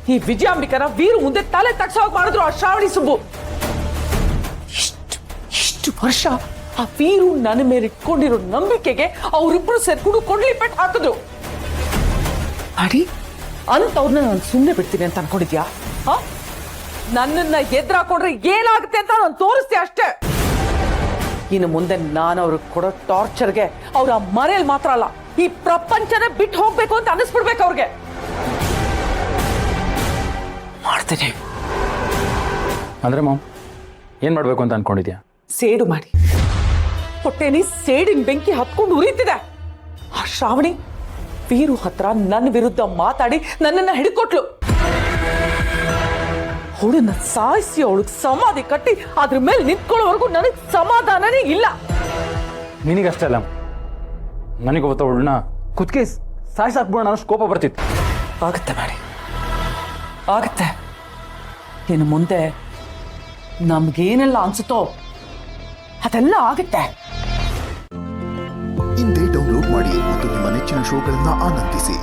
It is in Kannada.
ಈ ವಿಜಯಾಂಬಿಕನ ವೀರು ಮುಂದೆ ತಲೆ ತಗ್ಸೋಗ್ ಮಾಡಿದ್ರು ಆ ಶ್ರಾವಣಿ ಸುಬ್ಬು. ಇಷ್ಟು ವರ್ಷ ಆ ವೀರು ನನ್ನ ಮೇಲೆ ಇಟ್ಕೊಂಡಿರೋ ನಂಬಿಕೆಗೆ ಅವರಿಬ್ರು ಸೇರ್ಕೊಂಡು ಕೊಡ್ಲಿ ಪೆಟ್ಟು ಹಾಕಿದ್ರು. ಅಡಿ ಅಂತವ್ರನ್ನ ನಾನು ಸುಮ್ಮನೆ ಬಿಡ್ತೀನಿ ಅಂತ ಅನ್ಕೊಂಡಿದ್ಯಾ? ನನ್ನನ್ನ ಎದುರಾಕೊಂಡ್ರೆ ಏನಾಗುತ್ತೆ ಅಂತ ನಾನು ತೋರಿಸ್ತೆ ಅಷ್ಟೇ. ಇನ್ನು ಮುಂದೆ ನಾನು ಅವ್ರಿಗೆ ಕೊಡೋ ಟಾರ್ಚರ್ಗೆ ಅವ್ರ ಮನೇಲಿ ಮಾತ್ರ ಅಲ್ಲ, ಈ ಪ್ರಪಂಚನ ಬಿಟ್ಟು ಹೋಗ್ಬೇಕು ಅಂತ ಅನಿಸ್ಬಿಡ್ಬೇಕು ಅವ್ರಿಗೆ. ಮಾಡ್ತೇನೆ. ಅಂದ್ರೆ ಮಾಮ್ ಏನ್ ಮಾಡ್ಬೇಕು ಅಂತ ಅನ್ಕೊಂಡಿದ್ಯಾ? ಸೇಡು ಮಾಡಿ ಹೊಟ್ಟೆನಿ ಸೇಡಿನ ಬೆಂಕಿ ಹತ್ಕೊಂಡು ಉರಿತಿದೆ. ಆ ಶ್ರಾವಣಿ ವೀರು ಹತ್ರ ನನ್ನ ವಿರುದ್ಧ ಮಾತಾಡಿ ನನ್ನನ್ನ ಹಿಡ್ಕೊಟ್ಲು. ಅವಳನ್ನ ಸಾಯಿಸಿ ಅವಳಿಗೆ ಸಮಾಧಿ ಕಟ್ಟಿ ಅದ್ರ ಮೇಲೆ ನಿಂತ್ಕೊಳ್ಳೋವರೆಗೂ ನನಗೆ ಸಮಾಧಾನನೇ ಇಲ್ಲ. ನಿನಗಷ್ಟೇ ಅಲ್ಲ, ನನಗೆ ಗೊತ್ತ ಅವಳನ್ನ ಕುತ್ಕೆ ಸಾಯಿಸಾಕ್ಬಿಡೋಣ ಅನ್ನೋ ಕೋಪ ಬರ್ತಿತ್ತು. ಆಗುತ್ತೆ ಮಾಡಿ, ಆಗುತ್ತೆ. ಇನ್ನು ಮುಂದೆ ನಮ್ಗೇನೆಲ್ಲ ಅನ್ಸುತ್ತೋ ಅದೆಲ್ಲ ಆಗುತ್ತೆ. ಇಂದೇ ಡೌನ್ಲೋಡ್ ಮಾಡಿ ಮತ್ತು ನಿಮ್ಮ ನೆಚ್ಚಿನ ಶೋಗಳನ್ನ ಆನಂದಿಸಿ.